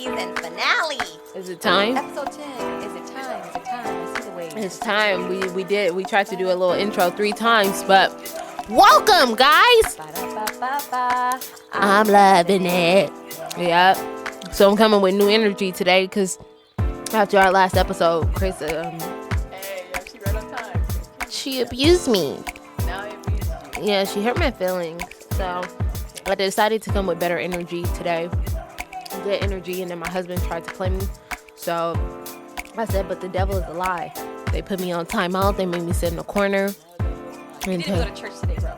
season finale. Is it time? Episode 10. Is it time? Is it time? I see the way. It's time. We tried to do a little intro 3 times, but welcome, guys. Ba-da-ba-ba-ba. I'm loving it. Yeah. So I'm coming with new energy today because after our last episode, Chris, Hey, she right on time. she abused me. Now I abused you. Yeah, she hurt my feelings. So I decided to come with better energy today. Good energy, and then my husband tried to play me. So I said, but the devil is a lie. They put me on timeout. They made me sit in the corner. You didn't go to church today, bro.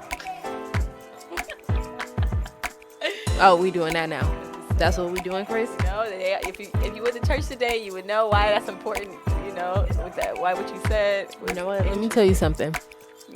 Oh, we doing that now. That's what we doing, Chris? No, if you went to church today, you would know why that's important. You know, with that, why what you said. You know what? Let me tell you something.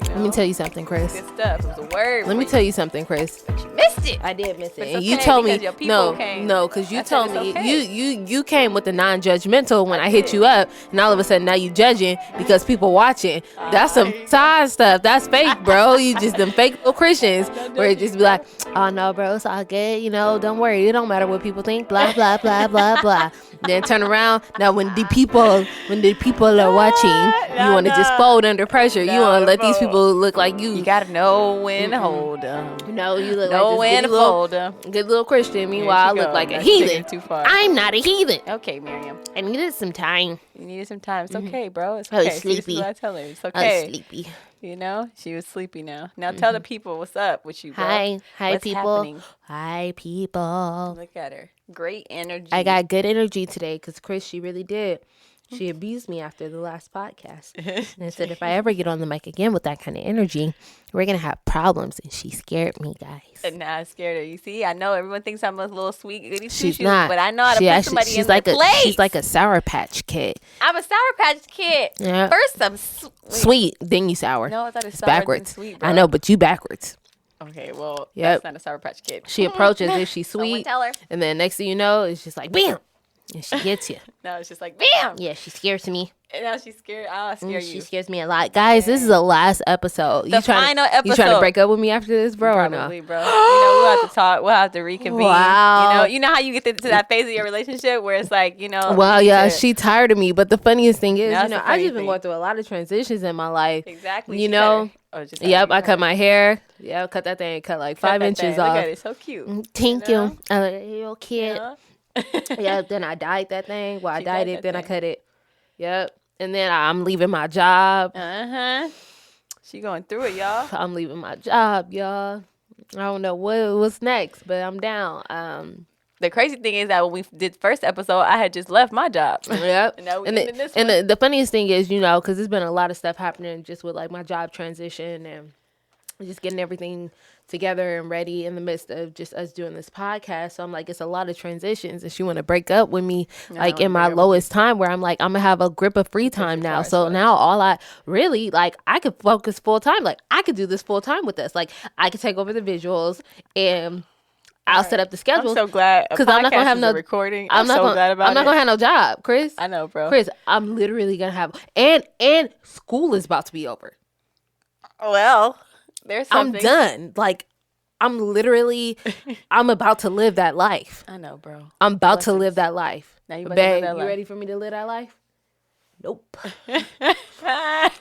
Let me tell you something, Chris. Good stuff. It was a word. Let me tell you something, Chris. But you missed it. I did miss it. But it's And you okay told me because your people came. no, because you I said told it's me okay. you came with the non-judgmental when I hit did. you up, and all of a sudden now you judging because people watching. That's some side stuff. That's fake, bro. You just them fake little Christians where it just be like, oh no, bro, it's all good. You know, don't worry. It don't matter what people think. Blah blah blah blah blah. Then turn around. Now when the people are watching, you want to just fold under pressure. You want to let these people look like you. You gotta know when to hold them. No, you look Know like when this to fold them. good little Christian. Meanwhile, I look like a heathen. Too far. I'm not a heathen. Okay, Miriam. I needed some time. You needed some time. It's okay, bro. It's I was okay. See, this is sleepy. what I tell her. It's I okay. was sleepy. You know, she was sleepy now. Now tell the people what's up with you, bro. Hi What's people. happening? Hi people. Look at her. Great energy. I got good energy today because Chris, she really did. She abused me after the last podcast and said if I ever get on the mic again with that kind of energy, we're gonna have problems. And she scared me, guys. And now I scared her. You see, I know everyone thinks I'm a little sweet goody She's two-shoes, not. but I know how to put somebody in like their place. She's like a Sour Patch Kid. I'm a Sour Patch Kid. Yeah. First, I'm Sweet, then you sour. No, I thought it's It's sour then backwards. sweet, bro. I know, but you backwards. Okay, well, Yep. that's not a Sour Patch Kid. She approaches if she's Someone sweet, tell her. and then next thing you know, it's just like bam, and she gets you. No, it's just like, bam. Yeah, she scares me. And now she's scared. I'll scare you. She scares me a lot, guys. This is the last episode. The final You trying to episode. break up with me after this, bro? Probably, Or no? bro. You know, we'll have to talk. We'll have to reconvene. Wow. You know how you get to that phase of your relationship where it's like, you know. Well, you yeah, need to- she tired of me. But the funniest thing is, That's you know, the I've funny just been thing. going through a lot of transitions in my life. Exactly. You She know. cut her- just Yep, cut I her cut my hair. Yeah, cut that thing. Cut like 5 that inches thing. off. Look at it. So cute. Thank You know? you. I like, you kid. Yeah. Yeah, then I dyed that thing. Well, I She dyed dyed it, that then I thing. cut it. Yep. And then I'm leaving my job. Uh-huh. She going through it, y'all. I'm leaving my job, y'all. I don't know what's next, but I'm down. The crazy thing is that when we did first episode, I had just left my job. Yep. And now we And, getting this and one. the funniest thing is, you know, because there's been a lot of stuff happening just with like my job transition and just getting everything together and ready in the midst of just us doing this podcast. So I'm like, it's a lot of transitions, and she want to break up with me like in my lowest time where I'm like, I'm gonna have a grip of free time now. So now all I really like, I could focus full time. Like I could do this full time with us. Like I could take over the visuals and I'll set up the schedule. I'm so glad because I'm not gonna have no recording. I'm not so gonna, glad about I'm not it. gonna have no job, Chris. I know, bro. Chris, I'm literally gonna have and school is about to be over. Well, there's something. I'm done. Like I'm about to live that life. I know, bro. I'm about to live that life. Now you about to Babe, live that you life. ready for me to live that life? Nope. That's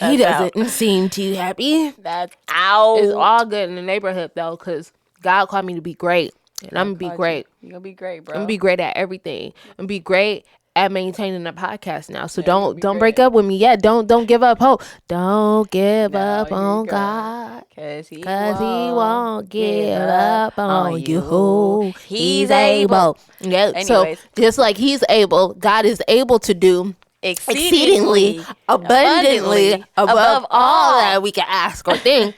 He doesn't seem too happy. That's out. It's all good in the neighborhood though, because God called me to be great. And I'm gonna be great. You're gonna be great, bro. I'm gonna be great at everything. I'm gonna be great at maintaining the podcast now. So Yeah, you'll don't be break great. up with me yet. Don't give up hope. Don't give No, up you on go. God. Cause he Won't give up on you. He's able. Yeah. So Anyways. just like he's able, God is able to do exceedingly abundantly above all that we can ask or think.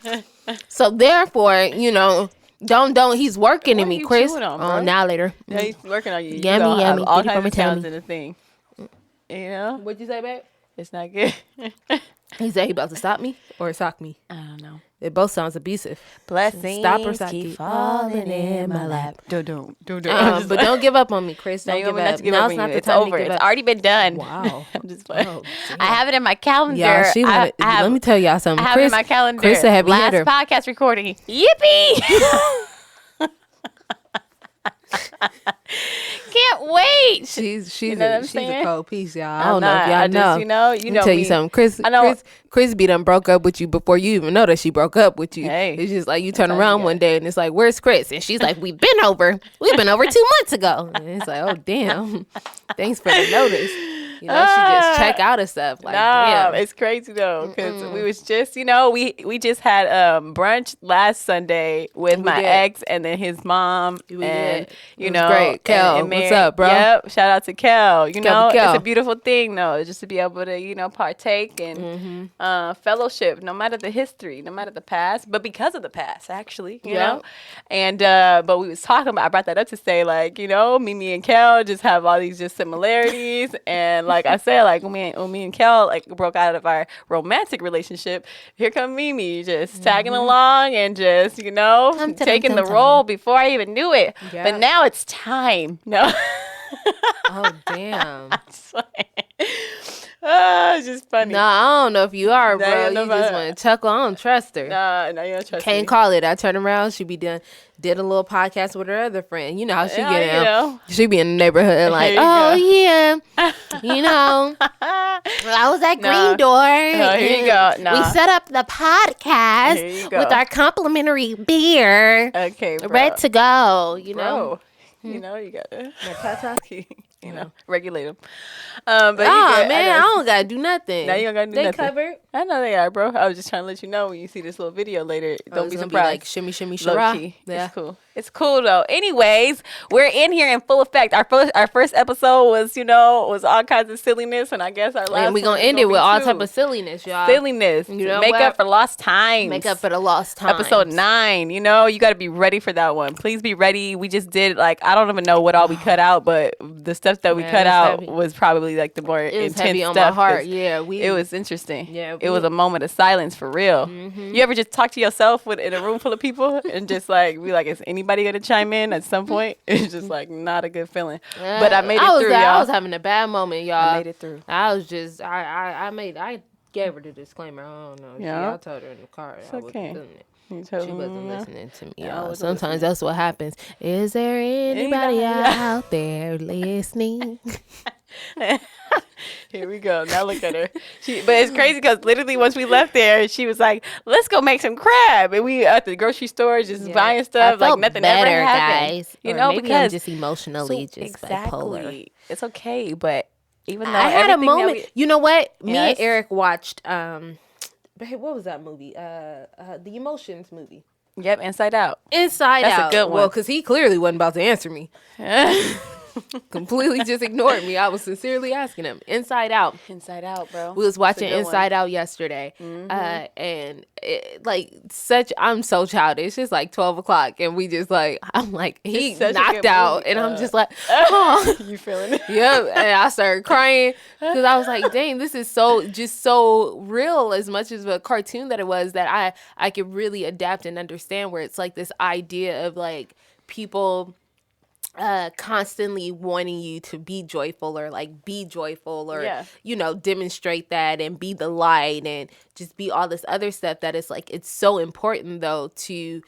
So therefore, you know, don't he's working What in are me, you Chris. chewing on, Oh, bro? now later. Yeah, he's working on you. Yummy, you gonna have yummy. all Thank you kinds for of sounds telling in the thing. You know, What'd you say, babe? it's not good. He said he about to stop me or sock me. I don't know. It both sounds abusive. Blessings Stop or sock keep you. falling in my lap. Don't. But don't give up on me, Chris. No, Don't you give want me not up. to give Now up it's on not you. the It's time over. to give It's up. already been done. Wow. I'm just playing. Oh, I have it in my calendar. Yeah, she I have, let me tell y'all something. I have Chris, it in my calendar. Chris a heavy Last hitter. podcast recording. Yippee! Can't wait. peach. She's You know what I'm she's saying? a cold piece, y'all. I I'm don't know if not. y'all I know. just, you know Let me tell you me. something. Chris, I know. Chris be done broke up with you before you even know that she broke up with you. Hey, it's just like you turn that's all you around got. one day and it's like, where's Chris? And she's like, we've been over 2 months ago. And it's like, oh damn, thanks for the notice. You know, she just check out of stuff. Like, damn, it's crazy though, because we was just, we just had brunch last Sunday with We my did. ex and then his mom, We and did. you It was know, great. Kel, and what's Mary. up, bro? Yep, shout out to Kel. You know, Kel. it's a beautiful thing though, just to be able to partake and fellowship, no matter the history, no matter the past, but because of the past, actually, you know. And but we was talking about. I brought that up to say, like, Mimi and Kel just have all these just similarities, and like I said, like when me and Kel like broke out of our romantic relationship, here come Mimi just tagging along and just taking the role before I even knew it. Yep. But now it's time. No. Oh damn. It's just funny. No, I don't know if you are, Nah, bro. you know You just about- want to chuckle. I don't trust her. No, you don't trust Can't me. call it. I turn around. She be did a little podcast with her other friend. You know how she get down. She be in the neighborhood like, Here you yeah, I was at Green Door. Here you go. We set up the podcast Here you go. with our complimentary beer. Okay, bro. Ready to go. You know. Bro, you gotta, regulate them. But Oh man, I don't gotta do nothing. Now you don't gotta do they nothing. covered. I know they are, bro. I was just trying to let you know when you see this little video later. Don't It's be gonna surprised. like shimmy, shimmy, Low shara. key. Yeah. It's cool. It's cool though. Anyways, we're in here in full effect. Our first episode was all kinds of silliness, and I guess our last And we one gonna is end it be with all too. type of silliness, y'all. silliness. You know Make what? up for lost time. Make up for the lost time. Episode 9, you got to be ready for that one. Please be ready. We just did I don't even know what all we cut out, but the stuff that we cut out heavy. was probably like the more It was intense heavy on stuff. my heart. 'Cause Yeah, it was interesting. Yeah, it was a moment of silence for real. You ever just talk to yourself in a room full of people and just be like, is anybody gonna chime in at some point? It's just not a good feeling. But I made it through, y'all. I was having a bad moment, y'all. I made it through. I was just I gave her the disclaimer. I don't know. Yeah. I told her in the car. It's I wasn't okay. feeling it. You She told me, wasn't listening to me. Yeah, I Y'all. wasn't Sometimes listening. that's what happens. Is there anybody out there listening? Here we go. Now look at her. But it's crazy because literally once we left there, she was like, "Let's go make some crab." And we at the grocery store just buying stuff I felt nothing better, ever happened. guys. You Or know, maybe because I'm just emotionally bipolar. It's okay, but even though I had a everything that moment. You know what? Me Yes. and Eric watched. Babe, what was that movie? The Emotions movie. Yep, Inside Out. Inside That's a Out. good one. Well, because he clearly wasn't about to answer me. Completely just ignored me. I was sincerely asking him. Inside Out. Inside Out, bro. We was watching good one. Inside Out yesterday, and I'm so childish. It's like 12 o'clock, and we just I'm like, he It's such a knocked good out, movie. and I'm just like, oh. You feeling it? Yep, and I started crying because I was like, dang, this is so real, as much as a cartoon that it was, that I could really adapt and understand, where it's like this idea of like people constantly wanting you to be joyful, or be joyful, or demonstrate that and be the light and just be all this other stuff, that is it's so important though to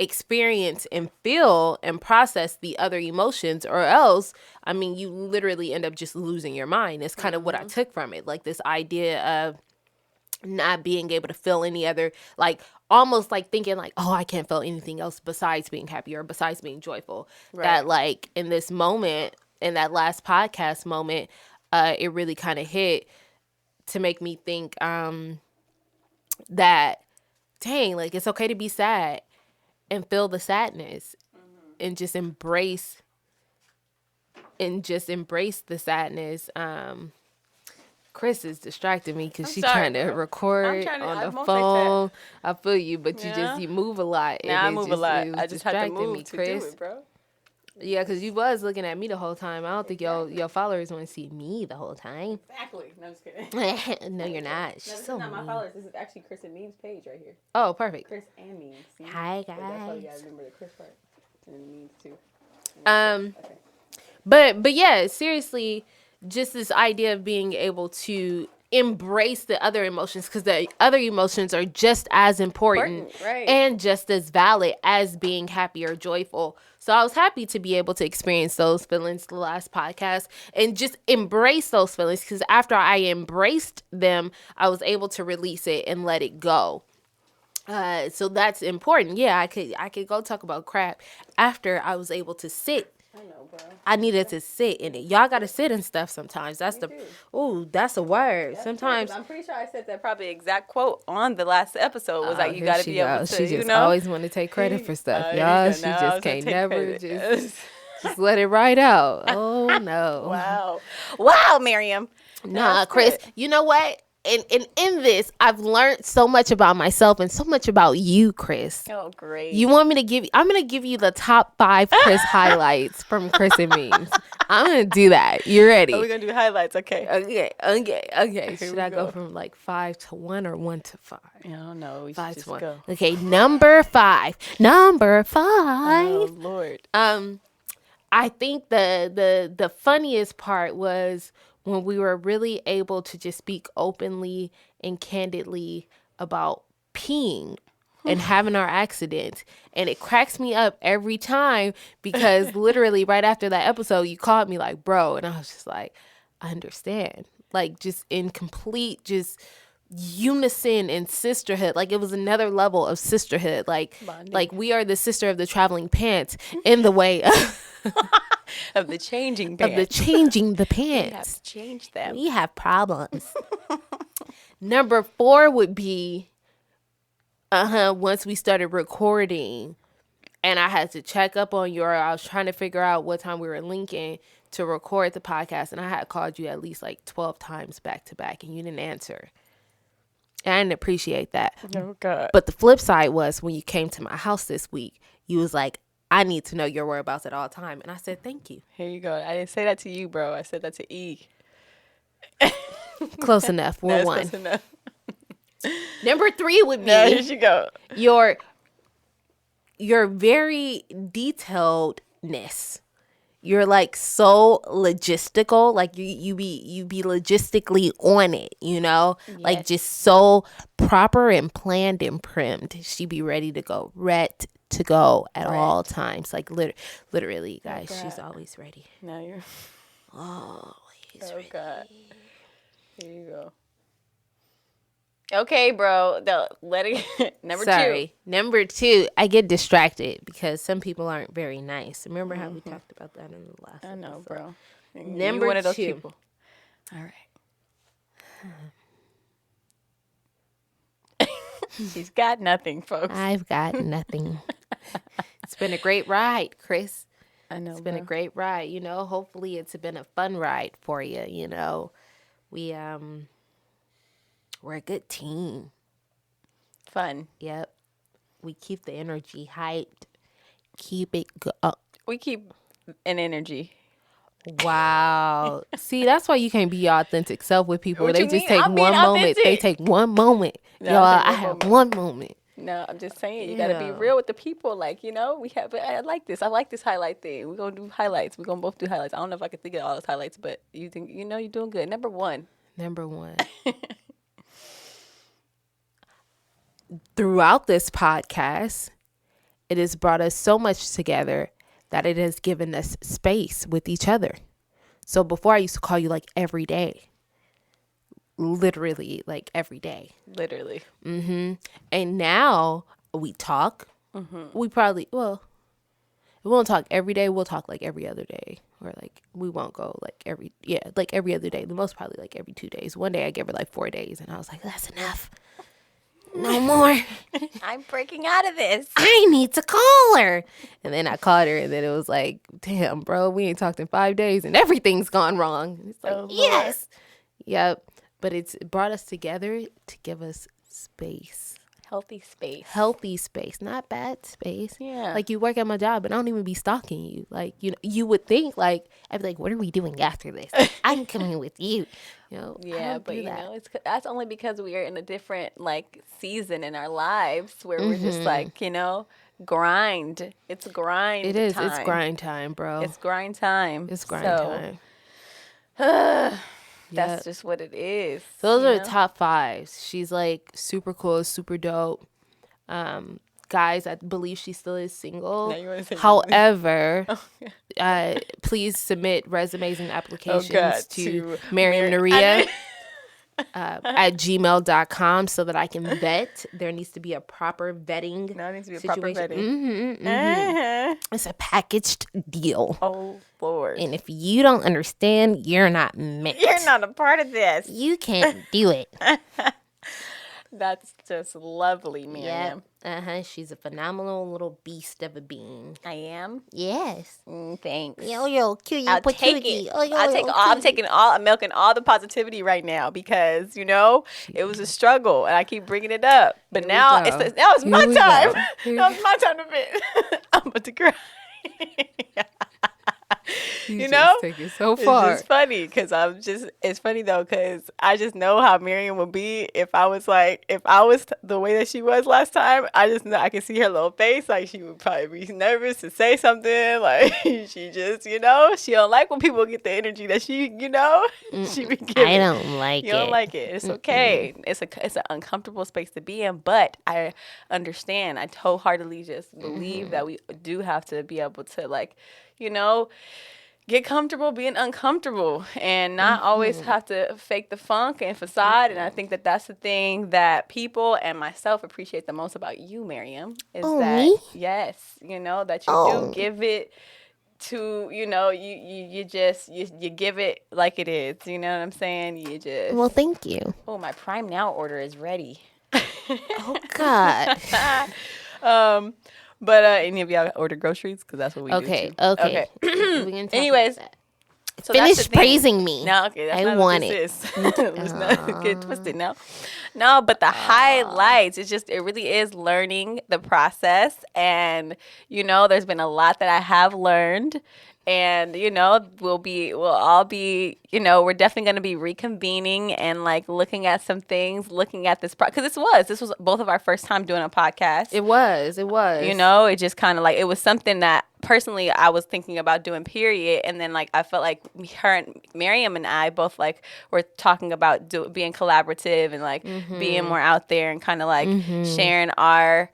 experience and feel and process the other emotions, or else you literally end up just losing your mind. It's kind of what I took from it, this idea of not being able to feel any other, almost thinking oh, I can't feel anything else besides being happy or besides being joyful. Right. That in this moment, in that last podcast moment, it really kind of hit to make me think that dang, it's okay to be sad and feel the sadness, and just embrace the sadness. Chris is distracting me because she's trying to record on the phone. I feel you, but you move a lot. Nah, I move a lot. I just have to distracting move me, to Chris. do it, bro. Yeah, because you was looking at me the whole time. I don't think your followers want to see me the whole time. Exactly. No, I'm just kidding. No, you're not. She's No, this so is not my mean. followers. This is actually Chris and Meems page right here. Oh, perfect. Chris and Meems. See? Hi, But that's why you guys. gotta remember the Chris part and then Meems too. Okay. But yeah, seriously, just this idea of being able to embrace the other emotions, because the other emotions are just as important right. and just as valid as being happy or joyful. So I was happy to be able to experience those feelings the last podcast and just embrace those feelings, because after I embraced them, I was able to release it and let it go. So that's important. Yeah, I could go talk about crap after I was able to sit. I know, bro. I needed to sit in it. Y'all got to sit in stuff sometimes. That's that's a word. That's sometimes. I'm pretty sure I said that probably exact quote on the last episode was like, you got to be able to, She just always want to take credit for stuff, y'all. She just can't never just let it ride out. Oh, no. Wow, Miriam. Nah, Chris, you know what? And in this, I've learned so much about myself and so much about you, Chris. Oh, great. You want me to give you, I'm going to give you the top 5 Chris highlights from Chris and Meems. I'm going to do that. You ready? Oh, we're going to do highlights. Okay. Okay. Should I go from like 5 to 1 or 1 to 5? I don't know. We 5 should to 1. go. Okay, number 5. Oh, Lord. I think the funniest part was when we were really able to just speak openly and candidly about peeing and having our accidents. And it cracks me up every time, because literally right after that episode, you called me like, bro. And I was just like, I understand. Like, just in complete, just unison and sisterhood. Like, it was another level of sisterhood. Like, bonding. Like we are the sister of the traveling pants in the way of the changing pants. Of the changing the pants. We have to change them. We have problems. Number 4 would be, once we started recording and I had to check up on I was trying to figure out what time we were linking to record the podcast, and I had called you at least like 12 times back to back and you didn't answer. And I didn't appreciate that. Oh, God. But the flip side was when you came to my house this week, you was like, I need to know your whereabouts at all time. And I said, thank you. Here you go. I didn't say that to you, bro. I said that to E. Close enough. We're one. Close enough. Number 3 would be. No, here you go. Your very detailedness. You're like so logistical. Like you be logistically on it, you know? Yes. Like just so proper and planned and primmed. She be ready to go. To go at all times. Like literally, guys, she's always ready. Now you're always ready. God. Here you go. Okay, bro. Number 2, I get distracted because some people aren't very nice. Remember how we talked about that in the last episode? I know, bro. Number 2. One of those people. All right. She's got nothing, folks. I've got nothing. It's been a great ride, Chris. I know. It's been a great ride. You know, hopefully it's been a fun ride for you. You know, we're a good team. Fun. Yep. We keep the energy hyped. Keep it We keep an energy. Wow. See, that's why you can't be your authentic self with people. What they just take one moment. They take one moment. No, y'all, I have one moment. No, I'm just saying, you got to be real with the people. Like, you know, I like this. I like this highlight thing. We're going to do highlights. We're going to both do highlights. I don't know if I can think of all those highlights, but you think, you know, you're doing good. Number 1. Throughout this podcast, it has brought us so much together that it has given us space with each other. So before I used to call you like every day. Literally like every day. Literally. Mm-hmm. And now we talk. Mm-hmm. We probably, we won't talk every day. We'll talk like every other day. Or like, we won't go like every other day. The most probably like every 2 days. One day I gave her like 4 days and I was like, that's enough. No more. I'm breaking out of this. I need to call her. And then I called her and then it was like, damn, bro, we ain't talked in 5 days and everything's gone wrong. And it's like, yes. Yep. But it's brought us together to give us space. Healthy space. Healthy space. Not bad space. Yeah. Like you work at my job and I don't even be stalking you. Like, you know, you would think like, I'd be like, what are we doing after this? I'm coming with you. You know, yeah, but you know, that's only because we are in a different like season in our lives where we're just like, you know, grind. It's grind. It is. Time. It's grind time, bro. It's grind time. It's grind time. That's just what it is. Those are the top 5s. She's like super cool, super dope. Guys, I believe she still is single. However, please submit resumes and applications to Miriam Naria at gmail.com so that I can vet. There needs to be a proper vetting. No, it needs to be a situation. proper vetting. It's a packaged deal. Oh, Lord. And if you don't understand, you're not meant. You're not a part of this. You can't do it. That's just lovely, Miriam. Yep. She's a phenomenal little beast of a being. I am? Yes. Thanks. Yo, cute. I'll take it. I'm milking all the positivity right now because, it was a struggle and I keep bringing it up. But now it's my time. Now it's my time to vent. I'm about to cry. Take it so far. It's just funny because it's funny though because I just know how Miriam would be if I was the way that she was last time. I just know I can see her little face, like she would probably be nervous to say something, like she just she don't like when people get the energy that she she be giving. I don't like it. You don't like it. It's okay. It's an uncomfortable space to be in, but I understand. I wholeheartedly just believe that we do have to be able to get comfortable being uncomfortable and not always have to fake the funk and facade. And I think that that's the thing that people and myself appreciate the most about you, Miriam, is that, me? Yes, that you do give it to, you give it like it is. You know what I'm saying? You just. Well, thank you. Oh, my Prime Now order is ready. Oh, God. But any of y'all order groceries? Because that's what we do. Okay. Anyways. So finish praising me. No, okay. That's I not want what it. Let's not get twisted now. No, but the highlights, it really is learning the process. And, there's been a lot that I have learned. And, we'll all be, we're definitely going to be reconvening and looking at some things, looking at this. Because this was both of our first time doing a podcast. It was. It just kind of it was something that personally I was thinking about doing, period. And then I felt like her and Miriam and I both were talking about being collaborative and being more out there and kind of sharing our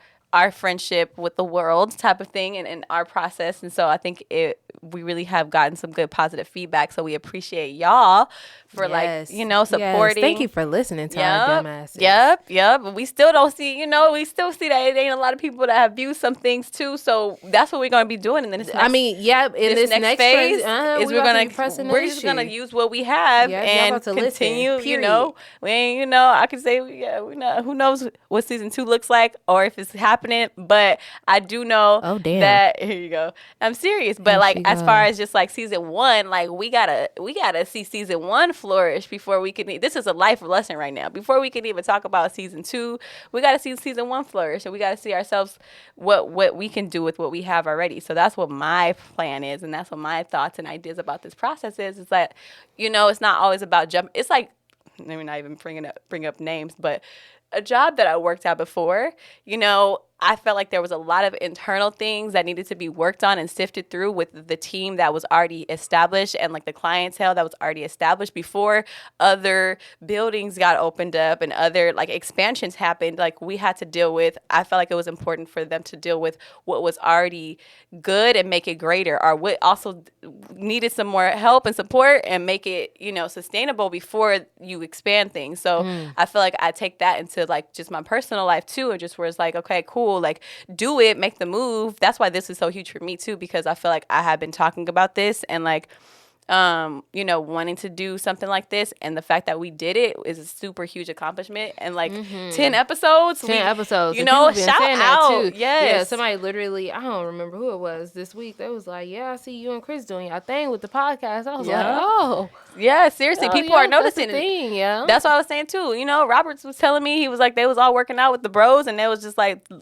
friendship with the world type of thing and our process. And so I think we really have gotten some good positive feedback. So we appreciate y'all for supporting. Yes. Thank you for listening to our dumbasses. Yep. But we still don't see, we still see that it ain't a lot of people that have viewed some things too. So that's what we're going to be doing in this next, in this next phase is we're just going to use what we have and continue, we ain't, I could say, who knows what season 2 looks like or if it's happening, but I do know that, here you go. I'm serious, but as far as just season 1, we gotta see season 1 flourish before we can. This is a life lesson right now. Before we can even talk about season 2, we gotta see season 1 flourish, and we gotta see ourselves what we can do with what we have already. So that's what my plan is, and that's what my thoughts and ideas about this process is that it's not always about jumping. It's let me not even bring up names, but a job that I worked at before, I felt like there was a lot of internal things that needed to be worked on and sifted through with the team that was already established and the clientele that was already established before other buildings got opened up and other expansions happened. We had to deal with, I felt like it was important for them to deal with what was already good and make it greater, or what also needed some more help and support and make it, sustainable before you expand things. So I feel like I take that into just my personal life too, and just where it's okay, cool. Do it, make the move. That's why this is so huge for me too, because I feel like I have been talking about this and wanting to do something like this, and the fact that we did it is a super huge accomplishment. And 10 episodes, shout out too. Yes. Yeah, somebody literally, I don't remember who it was this week, they was I see you and Chris doing your thing with the podcast. I was oh yeah, seriously, people are noticing it. Yeah, that's what I was saying too. Roberts was telling me, he was they was all working out with the bros, and they was just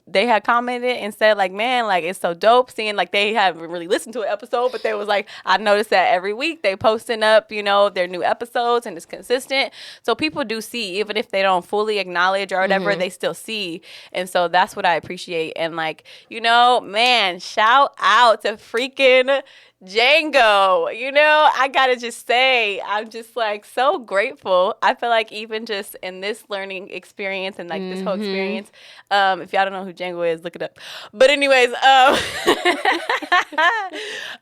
they had commented and said man, it's so dope seeing they haven't really listened to an episode, but they was I noticed that every week they posting up their new episodes, and it's consistent. So people do see, even if they don't fully acknowledge or whatever, they still see. And so that's what I appreciate. And man, shout out to freaking Django, you know, I gotta just say, I'm just like so grateful. I feel like even just in this learning experience and like this whole experience, if y'all don't know who Django is, look it up. But anyways,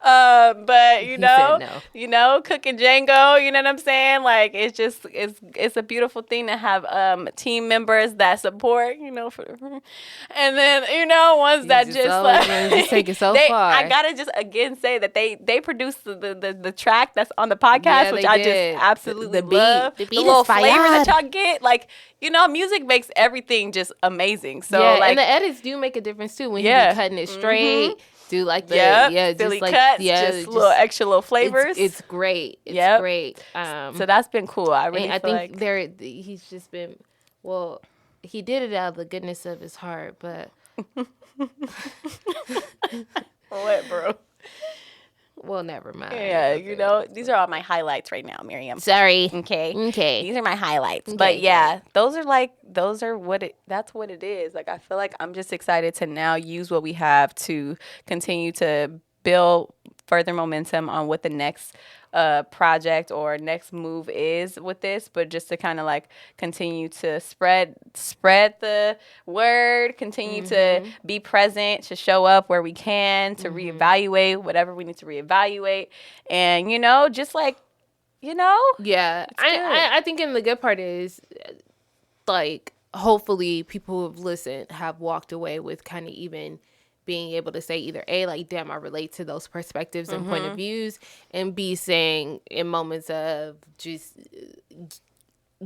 but you know, cooking Django, you know what I'm saying? Like it's just it's a beautiful thing to have team members that support, you know, and then you know ones that just like just take it so far. I gotta just again say that they produced the track that's on the podcast, which I just absolutely love. The little flavor that y'all get, like you know, music makes everything just amazing. So like, and the edits do make a difference too when you be cutting it straight. Do like the Philly cuts, just little extra little flavors. It's great. It's great. So that's been cool. I think he's just been he did it out of the goodness of his heart, but what, bro? Well, never mind. Yeah, you know, these are all my highlights right now, Miriam. Sorry. Okay. These are my highlights. Okay, but yeah, that's what it is. Like, I feel like I'm just excited to now use what we have to continue to build further momentum on what the next project or next move is with this, but just to kind of like continue to spread the word, continue to be present, to show up where we can, to reevaluate whatever we need to reevaluate, and you know, just like, you know, I think, and the good part is like hopefully people who have listened have walked away with kind of even being able to say either A, like, damn, I relate to those perspectives and point of views, and B, saying in moments of just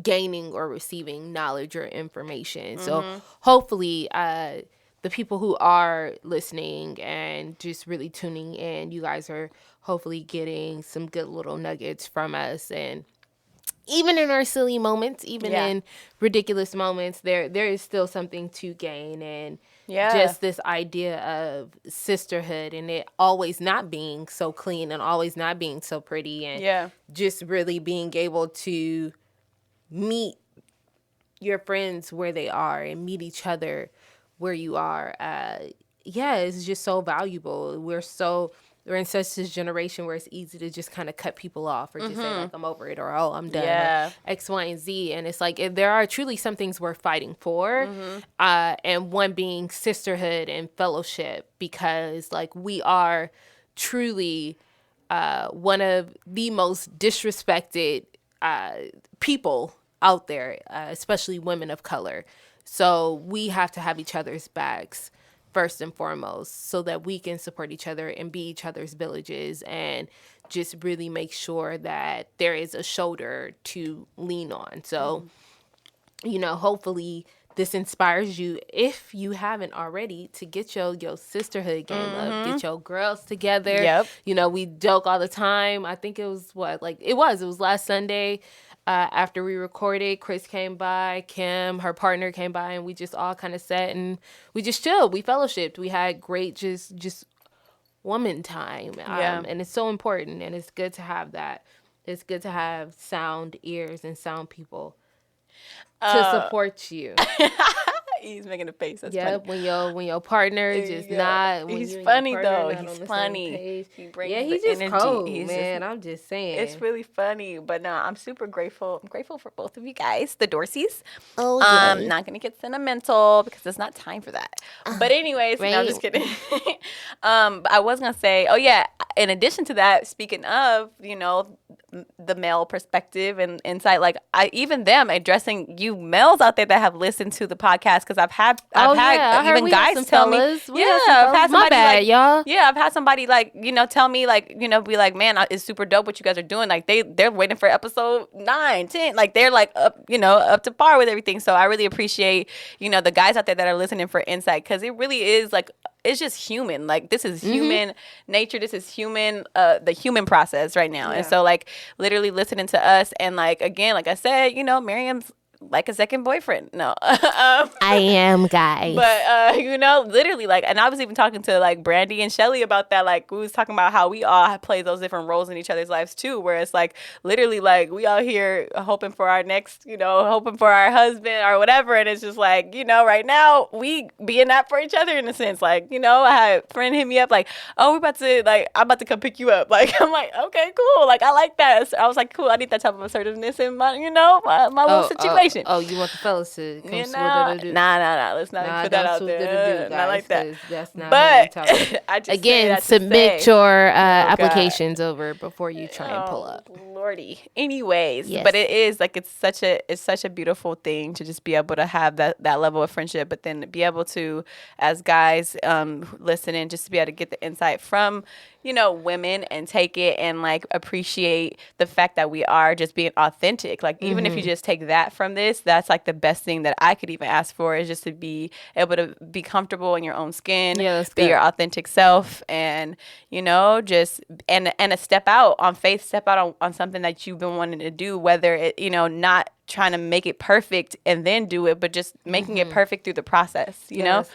gaining or receiving knowledge or information. So hopefully the people who are listening and just really tuning in, you guys are hopefully getting some good little nuggets from us. And even in our silly moments, even in ridiculous moments, there is still something to gain. And just this idea of sisterhood and it always not being so clean and always not being so pretty, and just really being able to meet your friends where they are and meet each other where you are. It's just so valuable. We're in such this generation where it's easy to just kind of cut people off or just say like, I'm over it, or oh, I'm done, or X, Y, and Z. And it's like, there are truly some things worth fighting for. And one being sisterhood and fellowship, because like we are truly one of the most disrespected people out there, especially women of color. So we have to have each other's backs first and foremost, so that we can support each other and be each other's villages, and just really make sure that there is a shoulder to lean on. So, you know, hopefully this inspires you, if you haven't already, to get your sisterhood game up, get your girls together. You know, we joke all the time. I think it was it was last Sunday. After we recorded, Chris came by, Kim, her partner, came by, and we just all kind of sat and we just chilled. We fellowshipped. We had great just woman time. And it's so important, and it's good to have that. It's good to have sound ears and sound people to support you. He's making a face. That's funny. When your partner just not. He's funny though. He's funny. He brings he's the just energy. cold, man. I'm just saying. It's really funny, but no, I'm super grateful. I'm grateful for both of you guys, the Dorseys. Oh, yeah. Not gonna get sentimental because it's not time for that. But anyways, no, I'm just kidding. I was gonna say, in addition to that, speaking of, you know, the male perspective and insight, like even them addressing you males out there that have listened to the podcast, because I've had even guys tell me, I've had somebody y'all. I've had somebody like, you know, tell me like, you know, be like, man, it's super dope what you guys are doing. Like they're waiting for episode 9, 10, like they're like up to par with everything. So I really appreciate, you know, the guys out there that are listening for insight, because it really is like, it's just human. Like this is human nature. This is human, the human process right now. And so like literally listening to us, and like, again, like I said, you know, Miriam's like a second boyfriend. No. I am, guys. But, literally, like, and I was even talking to, like, Brandy and Shelly about that. Like, we was talking about how we all play those different roles in each other's lives, too, where it's, like, literally, like, we out here hoping for our next, hoping for our husband or whatever. And it's just, like, right now, we being that for each other in a sense. Like, I had a friend hit me up, like, oh, I'm about to come pick you up. Like, I'm like, okay, cool. Like, I like that. So I was like, cool, I need that type of assertiveness in my, my little situation. Oh, you want the fellas to come Nah. Let's not put that out there. Not like that. That's not but I just again, submit your applications over before you try and pull up. Lordy. Anyways, yes. But it is like it's such a beautiful thing to just be able to have that level of friendship, but then be able to, as guys, listen and just to be able to get the insight from women and take it and like appreciate the fact that we are just being authentic. Like even if you just take that from this, that's like the best thing that I could even ask for, is just to be able to be comfortable in your own skin, be your authentic self, and just and a step out on faith, step out on something that you've been wanting to do, whether it not trying to make it perfect and then do it, but just making it perfect through the process, know.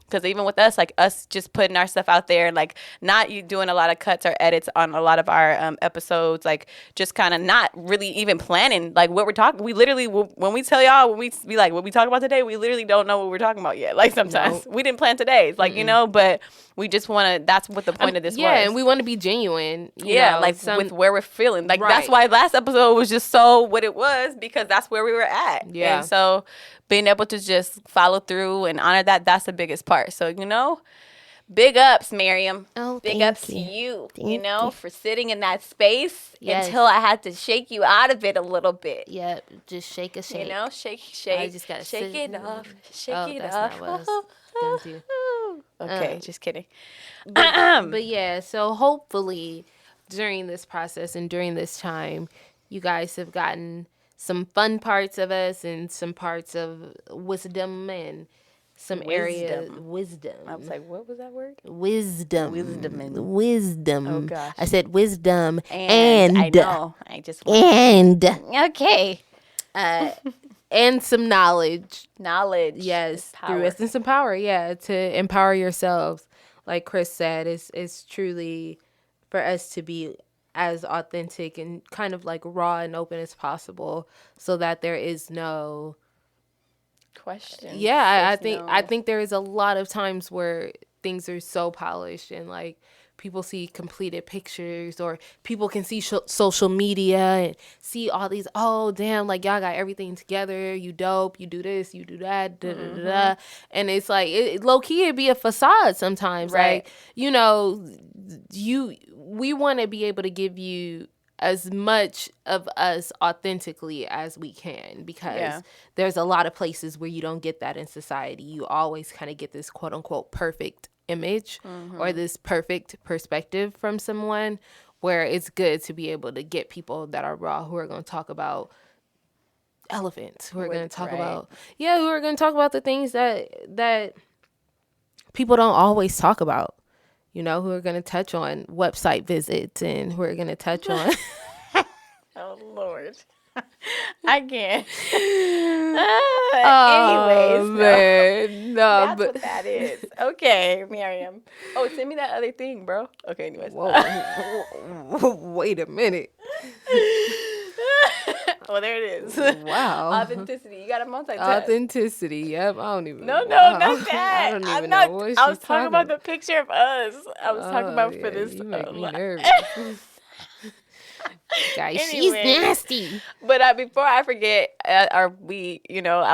Because even with us, like us just putting our stuff out there, like not you doing a lot of cuts or edits on a lot of our episodes, like just kind of not really even planning like what we're talking. We literally, when we tell y'all, when we be like, what we talk about today, we literally don't know what we're talking about yet. Like sometimes we didn't plan today's, like, but we just want to, that's what the point of this was. Yeah, and we want to be genuine. With where we're feeling. Like that's why last episode was just so what it was, because that's where we were at. Yeah. And so being able to just follow through and honor that, that's the biggest part. So, big ups, Miriam. Oh, big ups to you, for sitting in that space until I had to shake you out of it a little bit. Yeah, just shake a shake. Shake. I just got to shake it off. Shake it that's off. Not what I was gonna do. Okay, just kidding. But yeah, so hopefully during this process and during this time, you guys have gotten some fun parts of us and some parts of wisdom and some areas. Wisdom. I was like, what was that word? Wisdom. Wisdom. Oh, gosh. I said wisdom and I know. I just okay. And some knowledge. Yes. Through Essence and Power. Yeah. To empower yourselves. Like Chris said, it's truly for us to be as authentic and kind of like raw and open as possible, so that there is no question. Yeah, I think there is a lot of times where things are so polished and like people see completed pictures, or people can see social media and see all these, oh damn, like y'all got everything together, you dope, you do this, you do that, and it's like low key it'd be a facade sometimes, right? Like we want to be able to give you as much of us authentically as we can, because there's a lot of places where you don't get that in society. You always kind of get this quote unquote perfect image or this perfect perspective from someone, where it's good to be able to get people that are raw, who are going to talk about elephants, who are going to talk about who are going to talk about the things that people don't always talk about, who are going to touch on website visits, and who are going to touch on oh Lord, I can't. Anyways, man. No, that's what that is. Okay, Miriam. Oh, send me that other thing, bro. Okay, anyways. Whoa. Wait a minute. Well, there it is. Wow. Authenticity. You got to multitask. Authenticity. Yep. I don't even know. No, not that. I don't even know what she's I was talking about the picture of us. I was talking about for this. You make me nervous. Guys, she's nasty. But before I forget, I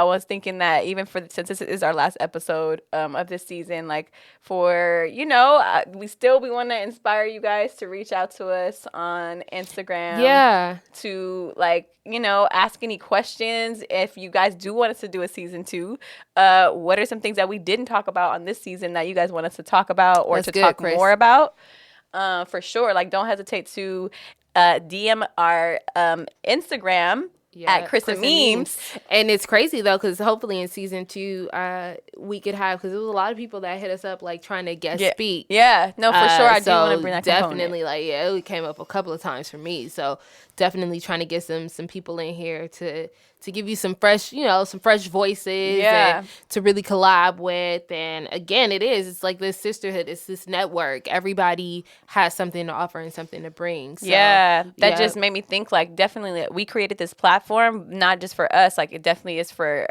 was thinking that even since this is our last episode of this season, like for we want to inspire you guys to reach out to us on Instagram. Yeah. To ask any questions. If you guys do want us to do a season 2, what are some things that we didn't talk about on this season that you guys want us to talk about or talk Chris. More about? For sure. Like, don't hesitate to DM our Instagram at Chris and Meems. And it's crazy though, because hopefully in season 2 we could have, because there was a lot of people that hit us up like trying to guest speak. Yeah, no, for sure. I do want to bring that definitely component. It came up a couple of times for me, so definitely trying to get some people in here to to give you some fresh, some fresh voices and to really collab with. And again, it's like this sisterhood. It's this network. Everybody has something to offer and something to bring. So, that just made me think, like, definitely we created this platform, not just for us. Like, it definitely is for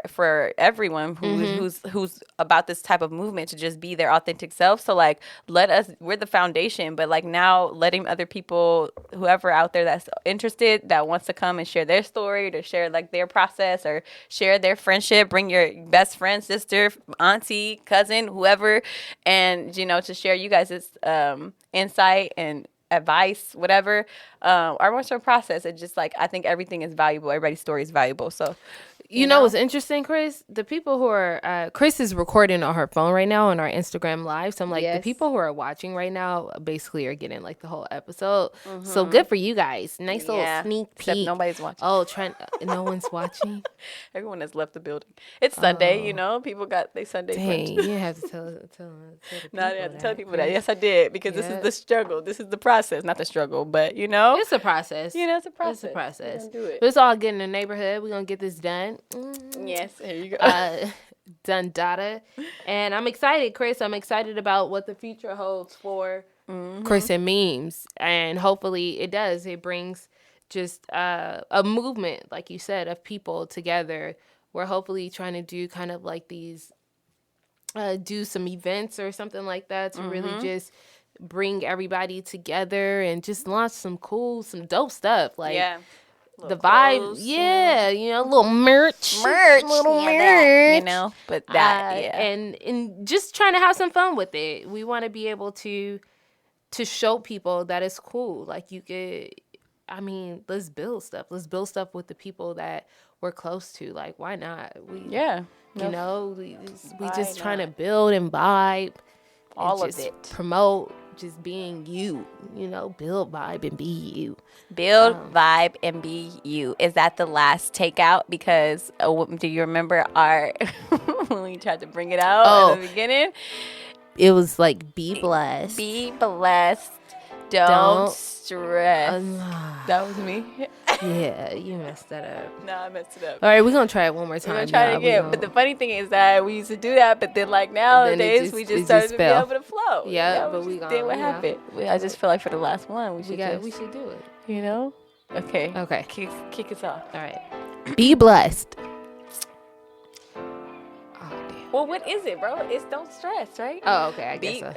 everyone who's about this type of movement to just be their authentic self. So, like, we're the foundation, but like now letting other people, whoever out there that's interested, that wants to come and share their story, to share like their process or share their friendship, bring your best friend, sister, auntie, cousin, whoever, and to share you guys' insight and advice, whatever. Our much process. It just like, I think everything is valuable. Everybody's story is valuable. So you know what's interesting, Chris? The people who are Chris is recording on her phone right now on our Instagram live. So I'm like, the people who are watching right now basically are getting like the whole episode. So good for you guys. Nice little sneak peek. Except nobody's watching. Oh, no one's watching. Everyone has left the building. It's Sunday, people got their Sunday. Dang, you didn't have to tell the people. No, I didn't have to tell people that. Yes, I did, because this is the struggle. This is the process, not the struggle, but it's a process. It's a process. It's a process. Do it. But it's all good in the neighborhood. We're gonna get this done. Yes, here you go. Done data. And I'm excited, Chris. I'm excited about what the future holds for Chris and Meems. And hopefully it does. It brings just a movement, like you said, of people together. We're hopefully trying to do kind of like these, do some events or something like that to really just bring everybody together and just launch some dope stuff. Like, the vibe, little merch, little merch, but that, and just trying to have some fun with it. We want to be able to show people that it's cool. Like, you could, let's build stuff. Let's build stuff with the people that we're close to. Like, why not? We just trying to build and vibe, all of it, promote. Just being you, build, vibe, and be you. Build, vibe, and be you. Is that the last takeout? Because do you remember when we tried to bring it out in the beginning? It was like, be blessed. Be blessed. Don't stress. That was me. Yeah, you messed that up. No, I messed it up. All right, we're going to try it one more time. We're going to try it again. But the funny thing is that we used to do that, but then like nowadays we just started to be able to flow. Yeah, but we did what happened. I just feel like for the last one, we should do it. Okay. Okay. Kick us off. All right. Be blessed. Well, what is it, bro? It's don't stress, right? Oh, okay. I guess so.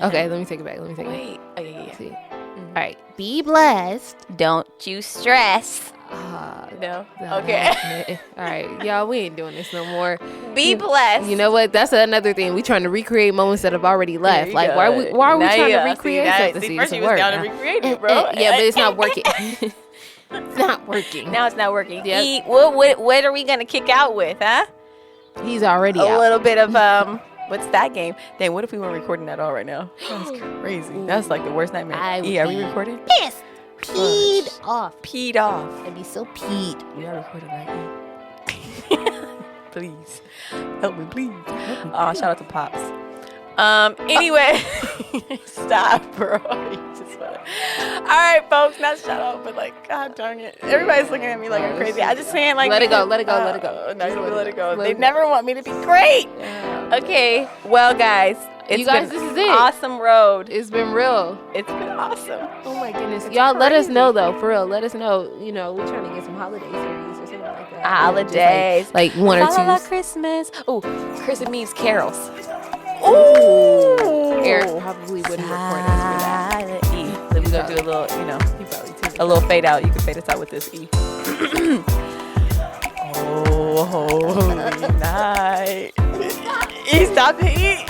Okay, let me take it back. Wait. Oh, yeah. See. All right. Be blessed. Don't you stress. No. Okay. All right. Y'all, we ain't doing this no more. Be blessed. You know what? That's another thing. We trying to recreate moments that have already left. Like, why are we trying to recreate something? First you was down to recreate it, bro. Yeah, but it's not working. It's not working. Now it's not working. Yep. What are we going to kick out with, huh? He's already a little bit of what's that game? Dang, what if we weren't recording at all right now? That's crazy. That's like the worst nightmare. Are we recording? Yes. Peed off. I'd be so peed. We are recording, right? Please help me, please. Oh, shout out to Pops. Anyway, stop, bro. All right, folks, not shout out, but like, god darn it, everybody's looking at me like I'm crazy. I just saying, like, let it go. No, you don't let it go. They never want me to be great. Okay, well, guys, this is it. Awesome road. It's been real. It's been awesome. Oh my goodness, y'all, let us know though, for real. Let us know. We're trying to get some holiday series or something like that. Holidays, like one or two. Christmas. Oh, Chris and Meems carols. Ooh. Eric probably wouldn't record us for that. So we're going to do a little, a little fade out. You can fade us out with this E. Holy night. E, stop the E.